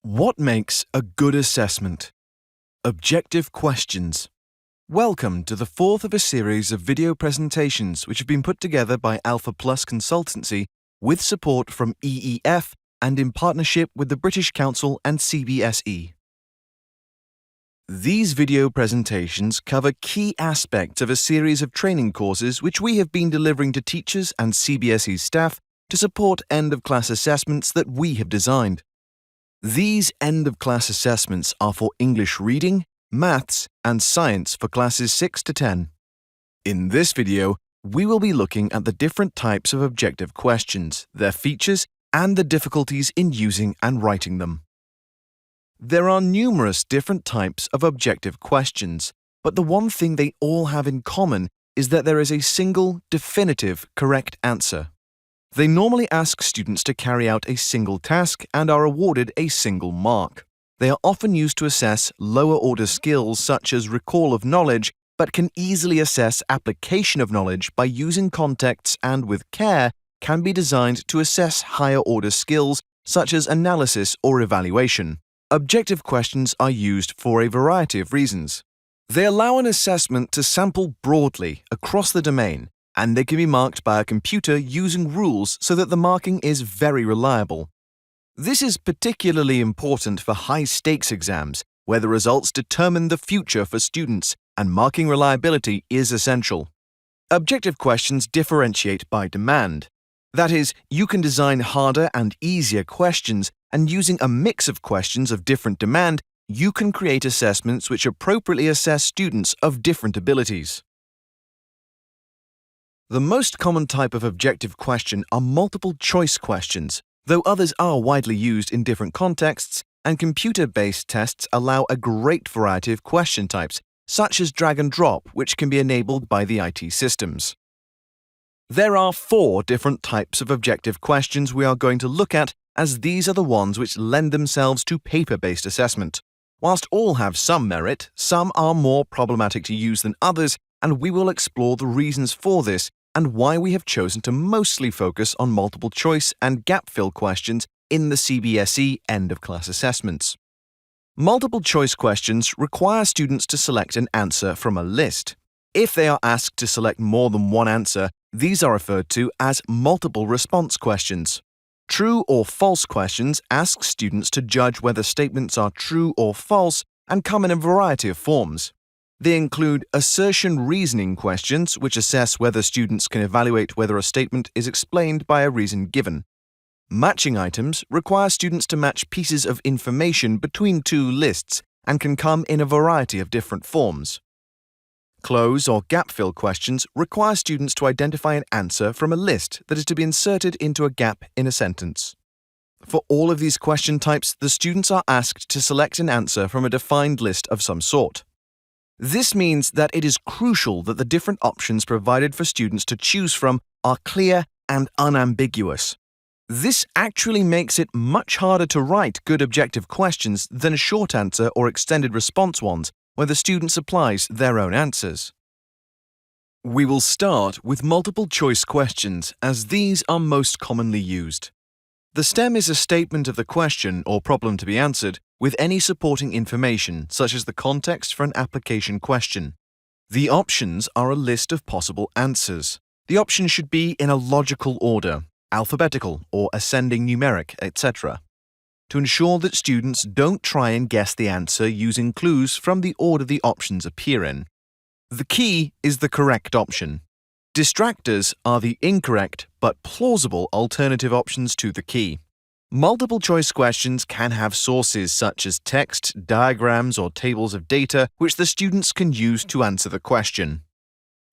What makes a good assessment? Objective questions. Welcome to the fourth of a series of video presentations which have been put together by Alpha Plus Consultancy with support from EEF and in partnership with the British Council and CBSE. These video presentations cover key aspects of a series of training courses which we have been delivering to teachers and CBSE staff to support end-of-class assessments that we have designed. These end-of-class assessments are for English reading, maths, and science for classes 6 to 10. In this video, we will be looking at the different types of objective questions, their features, and the difficulties in using and writing them. There are numerous different types of objective questions, but the one thing they all have in common is that there is a single, definitive, correct answer. They normally ask students to carry out a single task and are awarded a single mark. They are often used to assess lower-order skills such as recall of knowledge, but can easily assess application of knowledge by using contexts and, with care, can be designed to assess higher-order skills such as analysis or evaluation. Objective questions are used for a variety of reasons. They allow an assessment to sample broadly across the domain, and they can be marked by a computer using rules so that the marking is very reliable. This is particularly important for high-stakes exams, where the results determine the future for students, and marking reliability is essential. Objective questions differentiate by demand. That is, you can design harder and easier questions, and using a mix of questions of different demand, you can create assessments which appropriately assess students of different abilities. The most common type of objective question are multiple-choice questions, though others are widely used in different contexts, and computer-based tests allow a great variety of question types, such as drag and drop, which can be enabled by the IT systems. There are 4 different types of objective questions we are going to look at, as these are the ones which lend themselves to paper-based assessment. Whilst all have some merit, some are more problematic to use than others, and we will explore the reasons for this and why we have chosen to mostly focus on multiple-choice and gap-fill questions in the CBSE end-of-class assessments. Multiple-choice questions require students to select an answer from a list. If they are asked to select more than one answer, these are referred to as multiple-response questions. True or false questions ask students to judge whether statements are true or false and come in a variety of forms. They include assertion reasoning questions, which assess whether students can evaluate whether a statement is explained by a reason given. Matching items require students to match pieces of information between 2 lists and can come in a variety of different forms. Close or gap-fill questions require students to identify an answer from a list that is to be inserted into a gap in a sentence. For all of these question types, the students are asked to select an answer from a defined list of some sort. This means that it is crucial that the different options provided for students to choose from are clear and unambiguous. This actually makes it much harder to write good objective questions than a short answer or extended response ones, where the student supplies their own answers. We will start with multiple-choice questions, as these are most commonly used. The stem is a statement of the question or problem to be answered, with any supporting information, such as the context for an application question. The options are a list of possible answers. The options should be in a logical order, alphabetical or ascending numeric, etc., to ensure that students don't try and guess the answer using clues from the order the options appear in. The key is the correct option. Distractors are the incorrect but plausible alternative options to the key. Multiple-choice questions can have sources such as text, diagrams, or tables of data which the students can use to answer the question.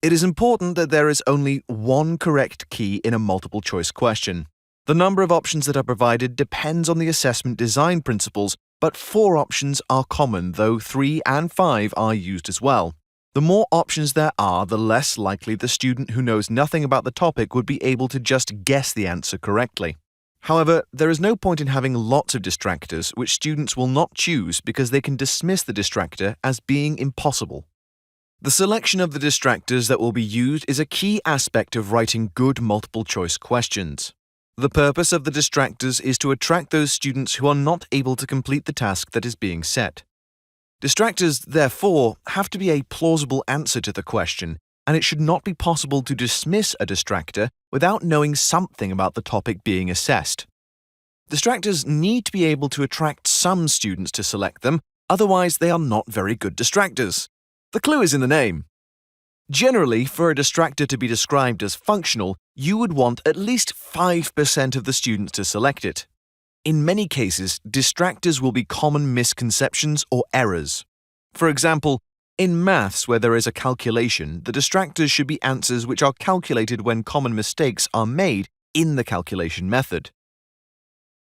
It is important that there is only one correct key in a multiple-choice question. The number of options that are provided depends on the assessment design principles, but 4 options are common, though 3 and 5 are used as well. The more options there are, the less likely the student who knows nothing about the topic would be able to just guess the answer correctly. However, there is no point in having lots of distractors which students will not choose because they can dismiss the distractor as being impossible. The selection of the distractors that will be used is a key aspect of writing good multiple-choice questions. The purpose of the distractors is to attract those students who are not able to complete the task that is being set. Distractors, therefore, have to be a plausible answer to the question, and it should not be possible to dismiss a distractor without knowing something about the topic being assessed. Distractors need to be able to attract some students to select them, otherwise they are not very good distractors. The clue is in the name. Generally, for a distractor to be described as functional, you would want at least 5% of the students to select it. In many cases, distractors will be common misconceptions or errors. For example, in maths where there is a calculation, the distractors should be answers which are calculated when common mistakes are made in the calculation method.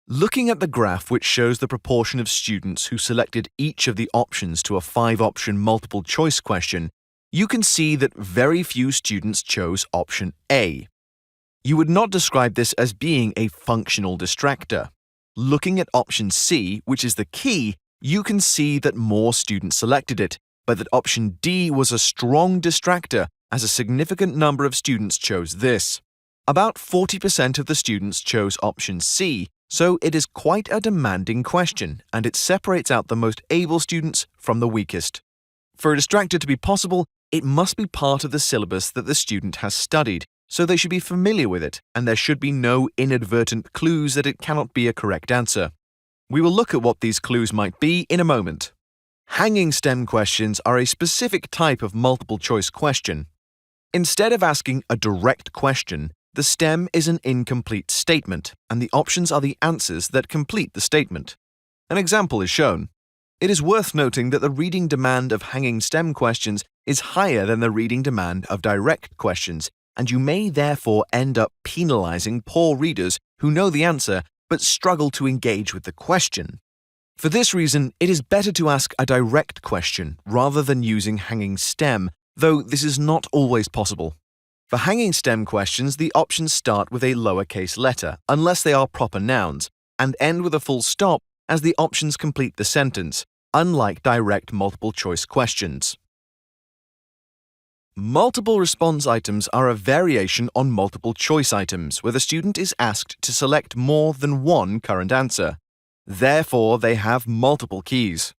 Looking at the graph which shows the proportion of students who selected each of the options to a 5-option multiple-choice question, you can see that very few students chose option A. You would not describe this as being a functional distractor. Looking at option C, which is the key, you can see that more students selected it, but that option D was a strong distractor as a significant number of students chose this. About 40% of the students chose option C, so it is quite a demanding question, and it separates out the most able students from the weakest. For a distractor to be possible, it must be part of the syllabus that the student has studied, so they should be familiar with it, and there should be no inadvertent clues that it cannot be a correct answer. We will look at what these clues might be in a moment. Hanging stem questions are a specific type of multiple-choice question. Instead of asking a direct question, the stem is an incomplete statement, and the options are the answers that complete the statement. An example is shown. It is worth noting that the reading demand of hanging stem questions is higher than the reading demand of direct questions, and you may therefore end up penalizing poor readers who know the answer but struggle to engage with the question. For this reason, it is better to ask a direct question rather than using hanging stem, though this is not always possible. For hanging stem questions, the options start with a lowercase letter, unless they are proper nouns, and end with a full stop as the options complete the sentence, unlike direct multiple-choice questions. Multiple response items are a variation on multiple-choice items, where the student is asked to select more than one current answer. Therefore, they have multiple keys.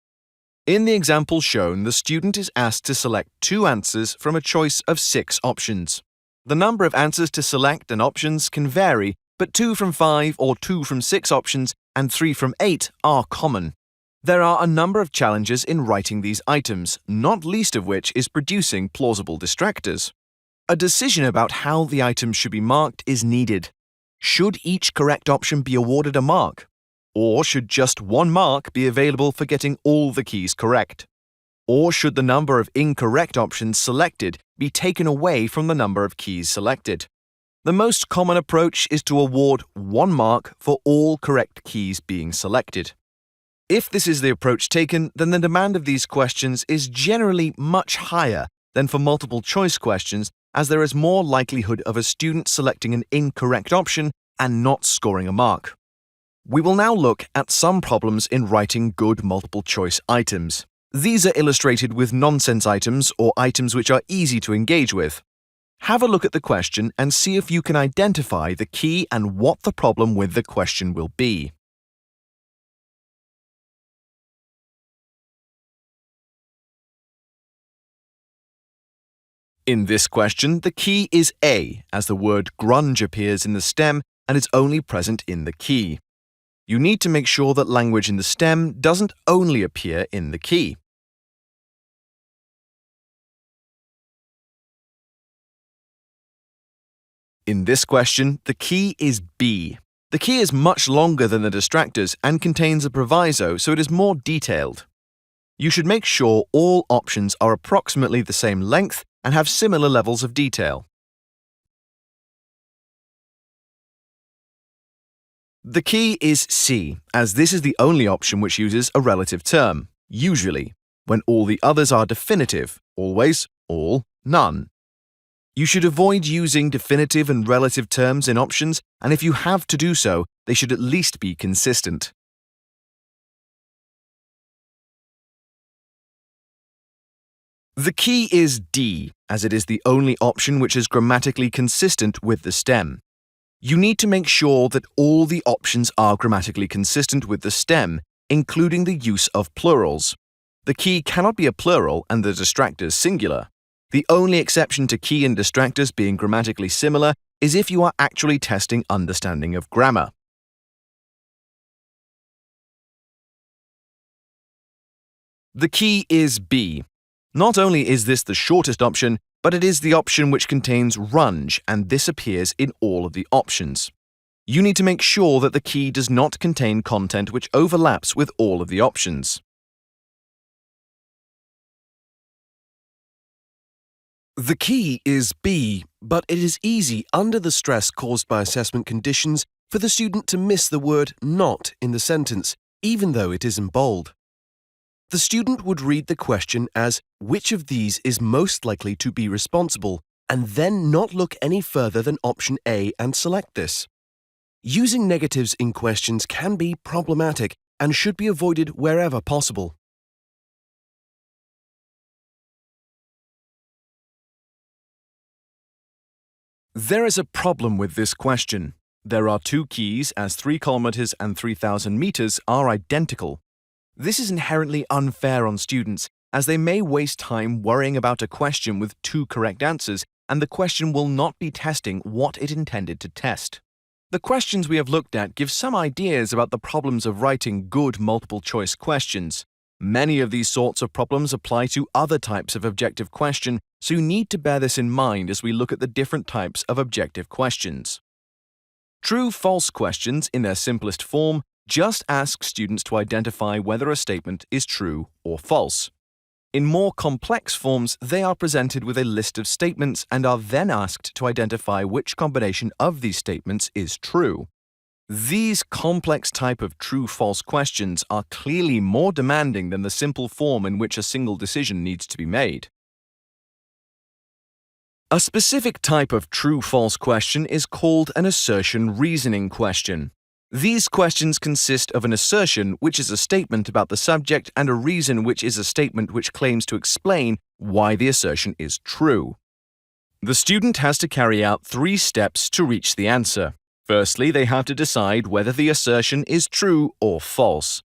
In the example shown, the student is asked to select 2 answers from a choice of 6 options. The number of answers to select and options can vary, but 2 from 5 or 2 from 6 options and 3 from 8 are common. There are a number of challenges in writing these items, not least of which is producing plausible distractors. A decision about how the items should be marked is needed. Should each correct option be awarded a mark? Or should just 1 mark be available for getting all the keys correct? Or should the number of incorrect options selected be taken away from the number of keys selected? The most common approach is to award 1 mark for all correct keys being selected. If this is the approach taken, then the demand of these questions is generally much higher than for multiple-choice questions, as there is more likelihood of a student selecting an incorrect option and not scoring a mark. We will now look at some problems in writing good multiple-choice items. These are illustrated with nonsense items or items which are easy to engage with. Have a look at the question and see if you can identify the key and what the problem with the question will be. In this question, the key is A, as the word grunge appears in the stem and is only present in the key. You need to make sure that language in the stem doesn't only appear in the key. In this question, the key is B. The key is much longer than the distractors and contains a proviso, so it is more detailed. You should make sure all options are approximately the same length and have similar levels of detail. The key is C, as this is the only option which uses a relative term, usually, when all the others are definitive, always, all, none. You should avoid using definitive and relative terms in options, and if you have to do so, they should at least be consistent. The key is D, as it is the only option which is grammatically consistent with the stem. You need to make sure that all the options are grammatically consistent with the stem, including the use of plurals. The key cannot be a plural and the distractors singular. The only exception to key and distractors being grammatically similar is if you are actually testing understanding of grammar. The key is B. Not only is this the shortest option, but it is the option which contains runge, and this appears in all of the options. You need to make sure that the key does not contain content which overlaps with all of the options. The key is B, but it is easy under the stress caused by assessment conditions for the student to miss the word not in the sentence, even though it is in bold. The student would read the question as which of these is most likely to be responsible, and then not look any further than option A and select this. Using negatives in questions can be problematic and should be avoided wherever possible. There is a problem with this question. There are two keys as 3 kilometers and 3,000 meters are identical. This is inherently unfair on students, as they may waste time worrying about a question with 2 correct answers, and the question will not be testing what it intended to test. The questions we have looked at give some ideas about the problems of writing good multiple-choice questions. Many of these sorts of problems apply to other types of objective question, so you need to bear this in mind as we look at the different types of objective questions. True-false questions, in their simplest form, just ask students to identify whether a statement is true or false. In more complex forms, they are presented with a list of statements and are then asked to identify which combination of these statements is true. These complex type of true-false questions are clearly more demanding than the simple form in which a single decision needs to be made. A specific type of true-false question is called an assertion reasoning question. These questions consist of an assertion, which is a statement about the subject, and a reason, which is a statement which claims to explain why the assertion is true. The student has to carry out 3 steps to reach the answer. Firstly, they have to decide whether the assertion is true or false.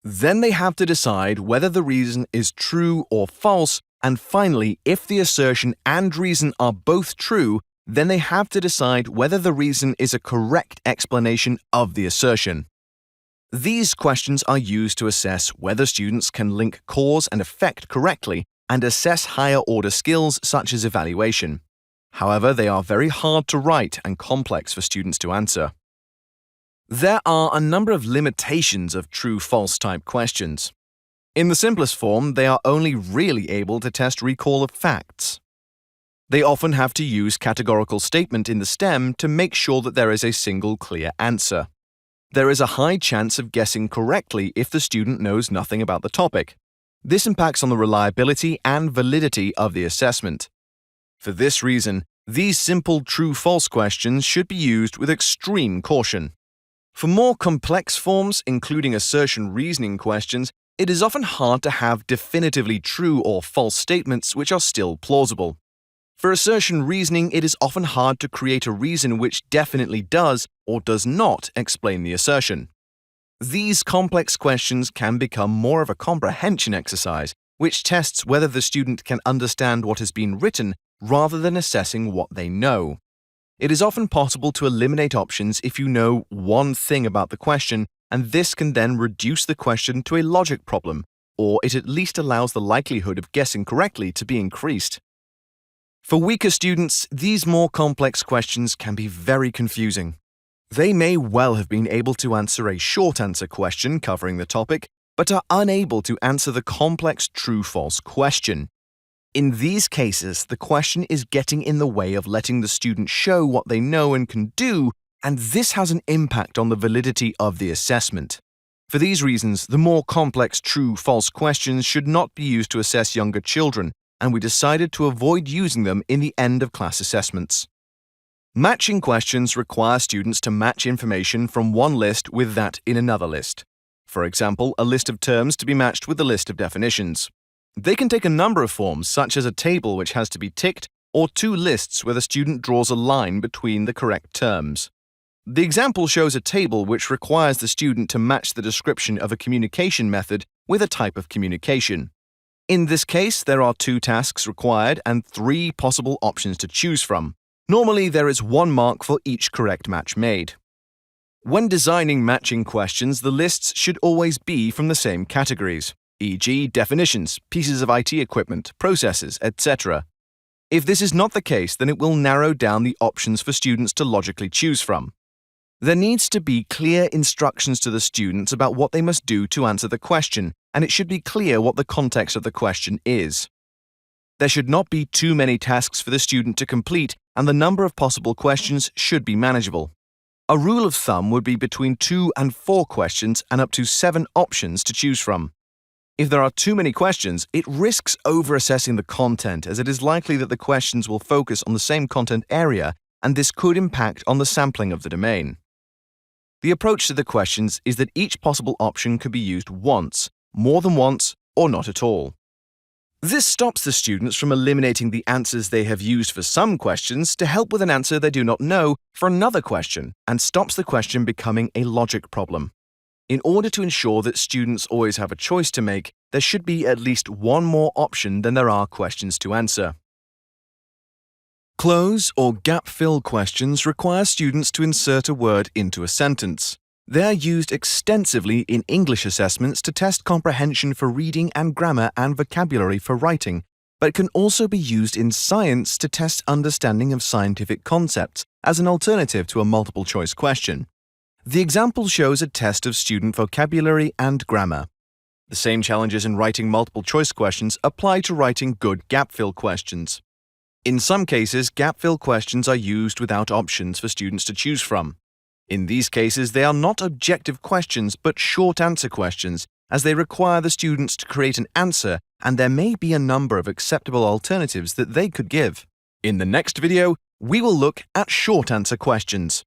Then they have to decide whether the reason is true or false, and finally, if the assertion and reason are both true, then they have to decide whether the reason is a correct explanation of the assertion. These questions are used to assess whether students can link cause and effect correctly and assess higher-order skills such as evaluation. However, they are very hard to write and complex for students to answer. There are a number of limitations of true-false type questions. In the simplest form, they are only really able to test recall of facts. They often have to use categorical statement in the stem to make sure that there is a single clear answer. There is a high chance of guessing correctly if the student knows nothing about the topic. This impacts on the reliability and validity of the assessment. For this reason, these simple true-false questions should be used with extreme caution. For more complex forms, including assertion reasoning questions, it is often hard to have definitively true or false statements which are still plausible. For assertion reasoning, it is often hard to create a reason which definitely does or does not explain the assertion. These complex questions can become more of a comprehension exercise, which tests whether the student can understand what has been written rather than assessing what they know. It is often possible to eliminate options if you know one thing about the question, and this can then reduce the question to a logic problem, or it at least allows the likelihood of guessing correctly to be increased. For weaker students, these more complex questions can be very confusing. They may well have been able to answer a short answer question covering the topic, but are unable to answer the complex true-false question. In these cases, the question is getting in the way of letting the student show what they know and can do, and this has an impact on the validity of the assessment. For these reasons, the more complex true-false questions should not be used to assess younger children, and we decided to avoid using them in the end-of-class assessments. Matching questions require students to match information from one list with that in another list. For example, a list of terms to be matched with a list of definitions. They can take a number of forms, such as a table which has to be ticked, or 2 lists where the student draws a line between the correct terms. The example shows a table which requires the student to match the description of a communication method with a type of communication. In this case, there are 2 tasks required and 3 possible options to choose from. Normally, there is 1 mark for each correct match made. When designing matching questions, the lists should always be from the same categories, e.g. definitions, pieces of IT equipment, processes, etc. If this is not the case, then it will narrow down the options for students to logically choose from. There needs to be clear instructions to the students about what they must do to answer the question, and it should be clear what the context of the question is. There should not be too many tasks for the student to complete, and the number of possible questions should be manageable. A rule of thumb would be between 2 and 4 questions and up to 7 options to choose from. If there are too many questions, it risks over-assessing the content, as it is likely that the questions will focus on the same content area, and this could impact on the sampling of the domain. The approach to the questions is that each possible option could be used once, more than once, or not at all. This stops the students from eliminating the answers they have used for some questions to help with an answer they do not know for another question, and stops the question becoming a logic problem. In order to ensure that students always have a choice to make, there should be at least 1 more option than there are questions to answer. Close or gap fill questions require students to insert a word into a sentence. They are used extensively in English assessments to test comprehension for reading and grammar and vocabulary for writing, but can also be used in science to test understanding of scientific concepts as an alternative to a multiple-choice question. The example shows a test of student vocabulary and grammar. The same challenges in writing multiple-choice questions apply to writing good gap-fill questions. In some cases, gap-fill questions are used without options for students to choose from. In these cases, they are not objective questions but short-answer questions, as they require the students to create an answer, and there may be a number of acceptable alternatives that they could give. In the next video, we will look at short-answer questions.